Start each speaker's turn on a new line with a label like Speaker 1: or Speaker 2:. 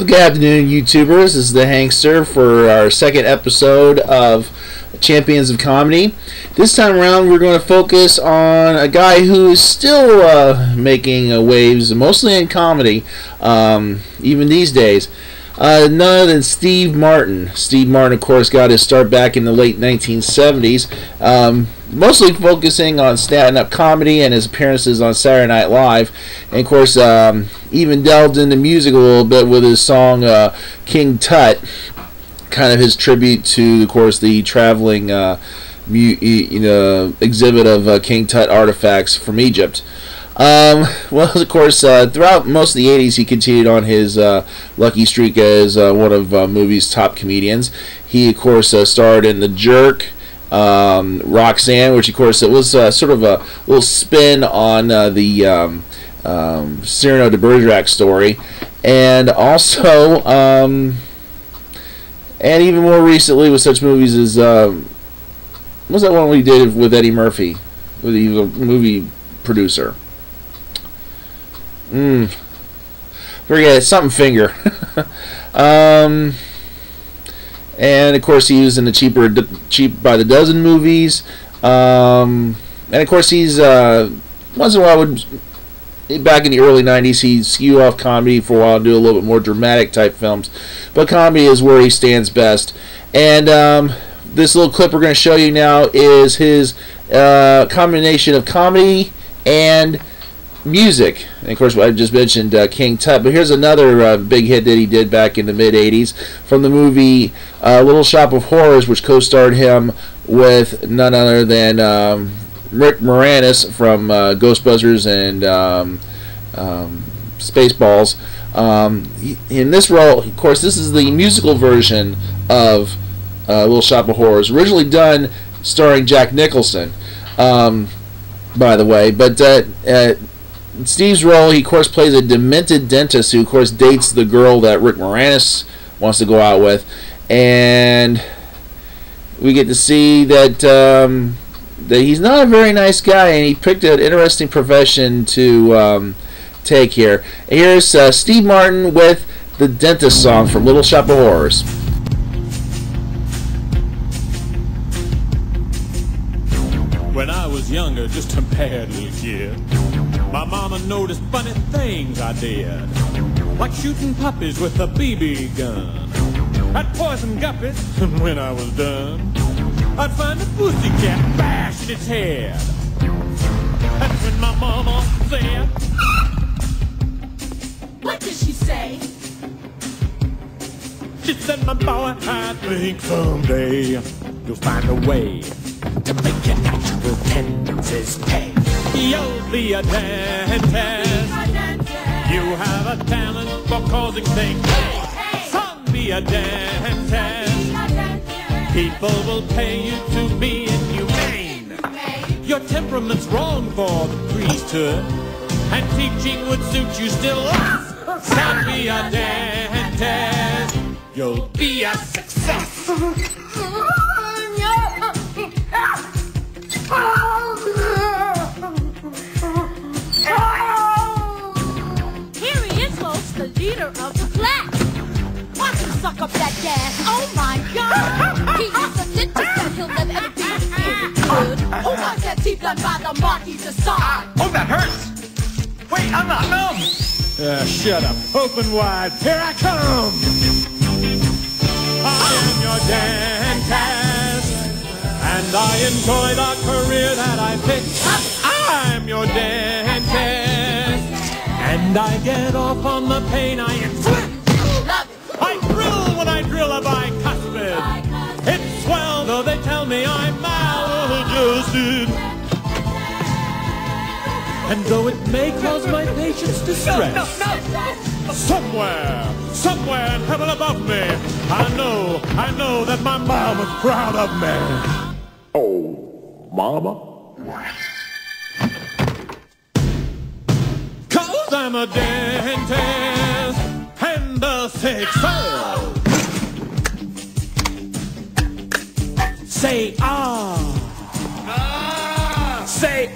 Speaker 1: Good afternoon, YouTubers. This is the Hankster for our second episode of Champions of Comedy. This time around, we're going to focus on a guy who is still making waves, mostly in comedy, even these days. None other than Steve Martin. Steve Martin, of course, got his start back in the late 1970s, mostly focusing on stand-up comedy and his appearances on Saturday Night Live. And, of course, even delved into music a little bit with his song King Tut, kind of his tribute to, of course, the traveling exhibit of King Tut artifacts from Egypt. Well, of course, throughout most of the 80s, he continued on his lucky streak as one of movie's top comedians. He, of course, starred in The Jerk, Roxanne, which, of course, it was sort of a little spin on the Cyrano de Bergerac story, and also, and even more recently with such movies as, what was that one we did with Eddie Murphy, with the movie producer? Forget it, something finger. And of course he was in the Cheap by the Dozen movies. And of course he's once in a while back in the early 90s he'd skew off comedy for a while and do a little bit more dramatic type films. But comedy is where he stands best. And this little clip we're going to show you now is his combination of comedy and music. And of course, I just mentioned King Tut, but here's another big hit that he did back in the mid-'80s from the movie Little Shop of Horrors, which co-starred him with none other than Rick Moranis from Ghostbusters and Spaceballs. In this role, of course, this is the musical version of Little Shop of Horrors, originally done starring Jack Nicholson, by the way, but Steve's role, he of course plays a demented dentist who of course dates the girl that Rick Moranis wants to go out with, and we get to see that that he's not a very nice guy, and he picked an interesting profession to take here. Here's Steve Martin with the Dentist song from Little Shop of Horrors.
Speaker 2: When I was younger, just a bad little kid, my mama noticed funny things I did, like shooting puppies with a BB gun. I'd poison guppies, and when I was done, I'd find a pussycat bash in its head. That's when my mama said,
Speaker 3: "What did she say?"
Speaker 2: She said, "My boy, I think someday you'll find a way to make your natural tendencies pay. You'll be a dentist. You have a talent for causing things. Son, be a dentist. People will pay you to be inhumane. Your temperament's wrong for the priesthood, and teaching would suit you still less. Son, be a dentist. You'll be a success."
Speaker 3: Here he is, folks, the leader of the class. Watch him suck up that gas. Oh my God! He is a dentist and he'll never ever be any good. Who wants that teeth done by the Marquis de Sade?
Speaker 4: Oh, that hurts! Wait, I'm not numb!
Speaker 2: Shut up. Open wide. Here I come. I am your dentist, and I enjoy the career that I picked. I'm your dentist, and I get off on the pain I inflict. I thrill when I drill a bicuspid. It's swell, though they tell me I'm maladjusted. And though it may cause my patients distress, somewhere in heaven above me, I know that my mama's proud of me. Oh, mama? 'Cause I'm a dentist and a success. Say ah. Say